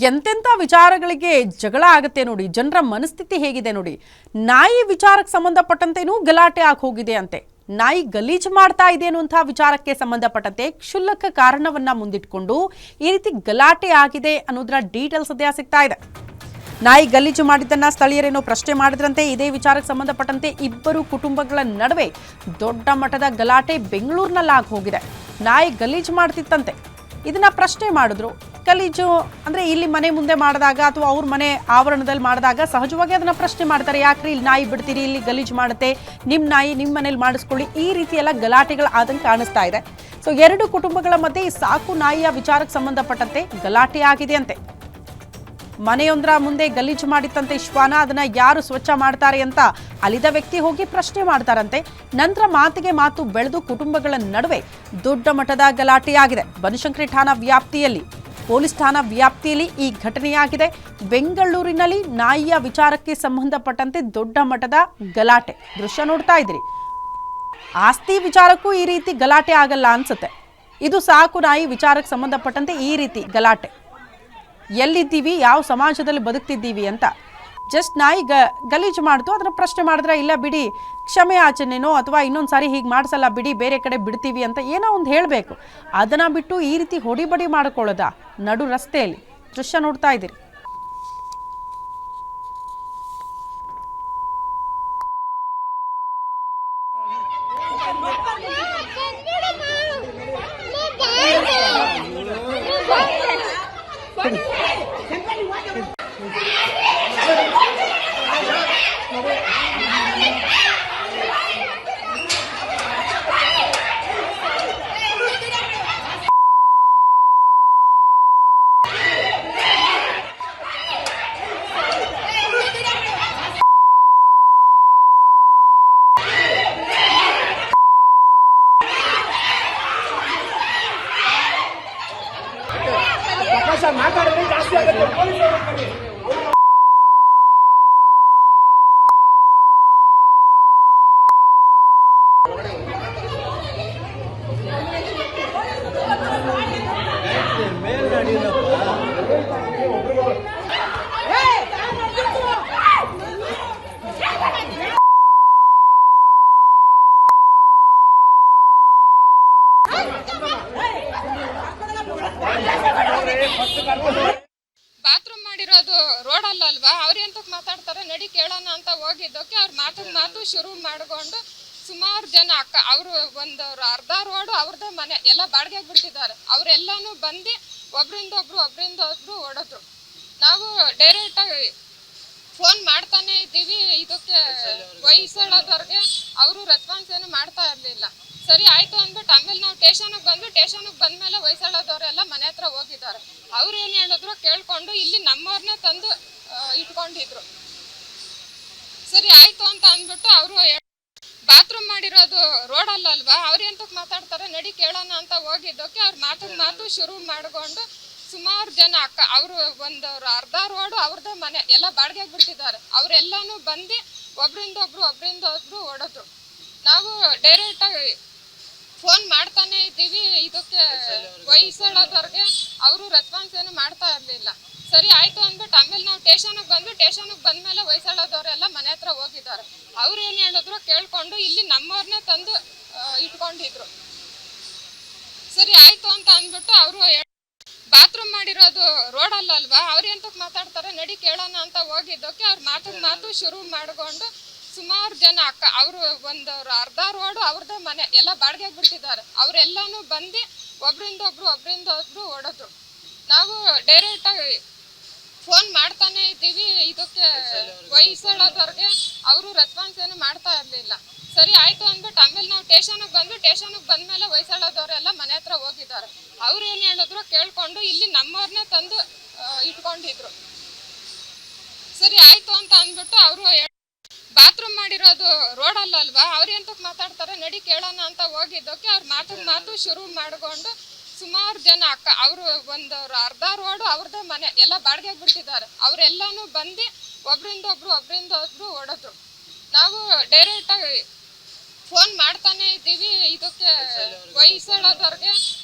ಎಂತೆಂಥ ವಿಚಾರಗಳಿಗೆ ಜಗಳ ಆಗುತ್ತೆ ನೋಡಿ. ಜನರ ಮನಸ್ಥಿತಿ ಹೇಗಿದೆ ನೋಡಿ. ನಾಯಿ ವಿಚಾರಕ್ಕೆ ಸಂಬಂಧಪಟ್ಟಂತೆನೂ ಗಲಾಟೆ ಆಗಿ ಹೋಗಿದೆ ಅಂತೆ. ನಾಯಿ ಗಲೀಜು ಮಾಡ್ತಾ ಇದೆ ಅನ್ನುವಂಥ ವಿಚಾರಕ್ಕೆ ಸಂಬಂಧಪಟ್ಟಂತೆ ಕ್ಷುಲ್ಲಕ ಕಾರಣವನ್ನ ಮುಂದಿಟ್ಕೊಂಡು ಈ ರೀತಿ ಗಲಾಟೆ ಆಗಿದೆ ಅನ್ನೋದರ ಡೀಟೇಲ್ಸ್ ಸದ್ಯ ಸಿಗ್ತಾ ಇದೆ. ನಾಯಿ ಗಲೀಜು ಮಾಡಿದ್ದನ್ನ ಸ್ಥಳೀಯರೇನೋ ಪ್ರಶ್ನೆ ಮಾಡಿದ್ರಂತೆ. ಇದೇ ವಿಚಾರಕ್ಕೆ ಸಂಬಂಧಪಟ್ಟಂತೆ ಇಬ್ಬರು ಕುಟುಂಬಗಳ ನಡುವೆ ದೊಡ್ಡ ಮಟ್ಟದ ಗಲಾಟೆ ಬೆಂಗಳೂರಿನಲ್ಲಿ ಆಗಿ ಹೋಗಿದೆ. ನಾಯಿ ಗಲೀಜು ಮಾಡ್ತಿತ್ತಂತೆ, ಇದನ್ನ ಪ್ರಶ್ನೆ ಮಾಡಿದ್ರು. ಗಲೀಜು ಅಂದ್ರೆ ಇಲ್ಲಿ ಮನೆ ಮುಂದೆ ಮಾಡಿದಾಗ ಅಥವಾ ಅವ್ರ ಮನೆ ಆವರಣದಲ್ಲಿ ಮಾಡಿದಾಗ ಸಹಜವಾಗಿ ಅದನ್ನ ಪ್ರಶ್ನೆ ಮಾಡ್ತಾರೆ. ಯಾಕ್ರಿ ಇಲ್ಲಿ ನಾಯಿ ಬಿಡ್ತೀರಿ, ಇಲ್ಲಿ ಗಲೀಜು ಮಾಡುತ್ತೆ, ನಿಮ್ಮ ನಾಯಿ ನಿಮ್ಮ ಮನೇಲಿ ಮಾಡಿಸ್ಕೊಳ್ಳಿ. ಈ ರೀತಿ ಎಲ್ಲ ಗಲಾಟೆಗಳು ಆದಂಗೆ ಕಾಣಿಸ್ತಾ ಇದೆ. ಸೊ ಎರಡು ಕುಟುಂಬಗಳ ಮಧ್ಯೆ ಈ ಸಾಕು ನಾಯಿಯ ವಿಚಾರಕ್ಕೆ ಸಂಬಂಧಪಟ್ಟಂತೆ ಗಲಾಟೆ ಆಗಿದೆ ಅಂತೆ. ಮನೆಯೊಂದರ ಮುಂದೆ ಗಲೀಜು ಮಾಡಿತ್ತಂತೆ ಶ್ವಾನ. ಅದನ್ನ ಯಾರು ಸ್ವಚ್ಛ ಮಾಡ್ತಾರೆ ಅಂತ ಅಲ್ಲಿದ್ದ ವ್ಯಕ್ತಿ ಹೋಗಿ ಪ್ರಶ್ನೆ ಮಾಡ್ತಾರಂತೆ. ನಂತರ ಮಾತಿಗೆ ಮಾತು ಬೆಳೆದು ಕುಟುಂಬಗಳ ನಡುವೆ ದೊಡ್ಡ ಮಟ್ಟದ ಗಲಾಟೆಯಾಗಿದೆ. ಬನಶಂಕರಿ ಠಾಣಾ ವ್ಯಾಪ್ತಿಯಲ್ಲಿ, ಪೊಲೀಸ್ ಠಾಣಾ ವ್ಯಾಪ್ತಿಯಲ್ಲಿ ಈ ಘಟನೆಯಾಗಿದೆ. ಬೆಂಗಳೂರಿನಲ್ಲಿ ನಾಯಿಯ ವಿಚಾರಕ್ಕೆ ಸಂಬಂಧಪಟ್ಟಂತೆ ದೊಡ್ಡ ಮಟ್ಟದ ಗಲಾಟೆ ದೃಶ್ಯ ನೋಡ್ತಾ ಇದ್ದೀರಿ. ಆಸ್ತಿ ವಿಚಾರಕ್ಕೂ ಈ ರೀತಿ ಗಲಾಟೆ ಆಗಲ್ಲ ಅನ್ಸುತ್ತೆ. ಇದು ಸಾಕು ನಾಯಿ ವಿಚಾರಕ್ಕೆ ಸಂಬಂಧಪಟ್ಟಂತೆ ಈ ರೀತಿ ಗಲಾಟೆ. ಎಲ್ಲಿದ್ದೀವಿ, ಯಾವ ಸಮಾಜದಲ್ಲಿ ಬದುಕ್ತಿದ್ದೀವಿ ಅಂತ ಜಸ್ಟ್ ನಾಯಿ ಗಲೀಜು ಮಾಡ್ತು, ಅದನ್ನ ಪ್ರಶ್ನೆ ಮಾಡಿದ್ರೆ ಇಲ್ಲ ಬಿಡಿ ಕ್ಷಮೆ ಯಾಚನೆನೋ ಅಥವಾ ಇನ್ನೊಂದು ಸಾರಿ ಹೀಗೆ ಮಾಡಿಸಲ್ಲ ಬಿಡಿ ಬೇರೆ ಕಡೆ ಬಿಡ್ತೀವಿ ಅಂತ ಏನೋ ಒಂದು ಹೇಳಬೇಕು. ಅದನ್ನ ಬಿಟ್ಟು ಈ ರೀತಿ ಹೊಡಿಬಡಿ ಮಾಡ್ಕೊಳ್ಳೋದ ನಡು ರಸ್ತೆಯಲ್ಲಿ ದೃಶ್ಯ ನೋಡ್ತಾ ಇದ್ದೀರಿ. ಮಾತಾಡಿದ್ರೆ ಜಾಸ್ತಿ ಆಗುತ್ತೆ. ಬಾತ್ರೂಮ್ ಮಾಡಿರೋದು ರೋಡಲ್ಲ ಅಲ್ವಾ, ಅವ್ರು ಎಂತಕ್ ಮಾತಾಡ್ತಾರೆ ನಡಿ ಕೇಳೋಣ ಅಂತ ಹೋಗಿದ್ದಕ್ಕೆ ಅವ್ರ ಮಾತು ಶುರು ಮಾಡ್ಕೊಂಡು ಸುಮಾರು ಜನ ಅವರು ಒಂದು ಅರ್ಧ ರೋಡು ಅವ್ರದ್ದೇ ಮನೆ ಎಲ್ಲ ಬಾಡಿಗೆ ಬಿಟ್ಟಿದ್ದಾರೆ. ಅವರೆಲ್ಲಾನು ಬಂದು ಒಬ್ರಿಂದ ಒಬ್ರು ಹೊಡೆದ್ರು. ನಾವು ಡೈರೆಕ್ಟ್ ಆಗಿ ಫೋನ್ ಮಾಡ್ತಾನೆ ಇದ್ದೀವಿ ಇದಕ್ಕೆ ವಯಸ್ಸಳದವ್ರಿಗೆ, ಅವರು ರೆಸ್ಪಾನ್ಸ್ ಏನು ಮಾಡ್ತಾ ಇರ್ಲಿಲ್ಲ. ಸರಿ ಆಯ್ತು ಅಂದ್ಬಿಟ್ಟು ಆಮೇಲೆ ನಾವು ಸ್ಟೇಷನ್ಗೆ ಬಂದ್ಮೇಲೆ ವಯಸ್ಸಳದವರೆಲ್ಲ ಮನೆ ಹತ್ರ ಹೋಗಿದ್ದಾರೆ. ಅವ್ರು ಏನ್ ಹೇಳಿದ್ರು ಕೇಳ್ಕೊಂಡು ಇಲ್ಲಿ ನಮ್ಮವ್ರನ್ನೇ ತಂದು ಇಟ್ಕೊಂಡಿದ್ರು. ಸರಿ ಆಯ್ತು ಅಂತ ಅಂದ್ಬಿಟ್ಟು ಅವರು ಬಾತ್ರೂಮ್ ಮಾಡಿರೋದು ರೋಡಲ್ಲ ಅಲ್ವಾ, ಅವ್ರು ಎಂತಕ್ ಮಾತಾಡ್ತಾರೆ ನಡಿ ಕೇಳೋಣ ಅಂತ ಹೋಗಿದ್ದಕ್ಕೆ ಅವ್ರ ಮಾತು ಶುರು ಮಾಡ್ಕೊಂಡು ಸುಮಾರು ಜನ ಅವರು ಒಂದು ಅರ್ಧ ರೋಡು ಅವ್ರದ್ದೇ ಮನೆ ಎಲ್ಲ ಬಾಡಿಗೆ ಬಿಟ್ಟಿದ್ದಾರೆ. ಅವರೆಲ್ಲಾನು ಬಂದು ಒಬ್ರಿಂದ ಒಬ್ರು ಹೊಡೆದ್ರು. ನಾವು ಡೈರೆಕ್ಟ್ ಆಗಿ ಫೋನ್ ಮಾಡ್ತಾನೆ ಇದ್ದೀವಿ ಇದಕ್ಕೆ ವಯಸ್ಸಳದವ್ರಿಗೆ, ಅವರು ರೆಸ್ಪಾನ್ಸ್ ಏನು ಮಾಡ್ತಾ ಇರ್ಲಿಲ್ಲ. ಸರಿ ಆಯ್ತು ಅಂದ್ಬಿಟ್ಟು ಆಮೇಲೆ ನಾವು ಸ್ಟೇಷನ್ಗೆ ಬಂದ್ಮೇಲೆ ವಯಸ್ಸಳದವರೆಲ್ಲ ಮನೆ ಹತ್ರ ಹೋಗಿದ್ದಾರೆ. ಅವ್ರು ಏನ್ ಹೇಳಿದ್ರು ಕೇಳ್ಕೊಂಡು ಇಲ್ಲಿ ನಮ್ಮವ್ರನ್ನೇ ತಂದು ಇಟ್ಕೊಂಡಿದ್ರು. ಸರಿ ಆಯ್ತು ಅಂತ ಅಂದ್ಬಿಟ್ಟು ಅವರು ಬಾತ್ರೂಮ್ ಮಾಡಿರೋದು ರೋಡಲ್ಲ ಅಲ್ವಾ, ಅವ್ರು ಎಂತಕ್ ಮಾತಾಡ್ತಾರೆ ನಡಿ ಕೇಳೋಣ ಅಂತ ಹೋಗಿದ್ದಕ್ಕೆ ಅವ್ರ ಮಾತು ಶುರು ಮಾಡ್ಕೊಂಡು ಸುಮಾರು ಜನ ಅವರು ಒಂದು ಅರ್ಧ ರೋಡು ಅವ್ರದ್ದೇ ಮನೆ ಎಲ್ಲ ಬಾಡಿಗೆ ಬಿಟ್ಟಿದ್ದಾರೆ. ಅವರೆಲ್ಲಾನು ಬಂದು ಒಬ್ರಿಂದ ಒಬ್ರು ಹೊಡೆದ್ರು. ನಾವು ಡೈರೆಕ್ಟ್ ಆಗಿ ಫೋನ್ ಮಾಡ್ತಾನೆ ಇದ್ದೀವಿ ಇದಕ್ಕೆ ವಯಸ್ಸಳದವ್ರಿಗೆ, ಅವರು ರೆಸ್ಪಾನ್ಸ್ ಏನು ಮಾಡ್ತಾ ಇರ್ಲಿಲ್ಲ. ಸರಿ ಆಯ್ತು ಅಂದ್ಬಿಟ್ಟು ಆಮೇಲೆ ನಾವು ಸ್ಟೇಷನ್ಗೆ ಬಂದ್ಮೇಲೆ ವಯಸ್ಸಳದವರೆಲ್ಲ ಮನೆ ಹತ್ರ ಹೋಗಿದ್ದಾರೆ. ಅವ್ರು ಏನ್ ಹೇಳಿದ್ರು ಕೇಳ್ಕೊಂಡು ಇಲ್ಲಿ ನಮ್ಮವ್ರನ್ನೇ ತಂದು ಇಟ್ಕೊಂಡಿದ್ರು. ಸರಿ ಆಯ್ತು ಅಂತ ಅಂದ್ಬಿಟ್ಟು ಅವರು ಬಾತ್ರೂಮ್ ಮಾಡಿರೋದು ರೋಡಲ್ಲ ಅಲ್ವಾ, ಅವ್ರು ಎಂತಕ್ ಮಾತಾಡ್ತಾರೆ ನಡಿ ಕೇಳೋಣ ಅಂತ ಹೋಗಿದ್ದಕ್ಕೆ ಅವ್ರ ಮಾತು ಶುರು ಮಾಡ್ಕೊಂಡು ಸುಮಾರು ಜನ ಅವರು ಒಂದು ಅರ್ಧ ರೋಡು ಅವ್ರದ್ದೇ ಮನೆ ಎಲ್ಲ ಬಾಡಿಗೆ ಬಿಟ್ಟಿದ್ದಾರೆ. ಅವರೆಲ್ಲಾನು ಬಂದು ಒಬ್ರಿಂದ ಒಬ್ರು ಹೊಡೆದ್ರು. ನಾವು ಡೈರೆಕ್ಟ್ ಆಗಿ ಫೋನ್ ಮಾಡ್ತಾನೆ ಇದ್ದೀವಿ ಇದಕ್ಕೆ ವಯಸ್ಸಳದವ್ರಿಗೆ,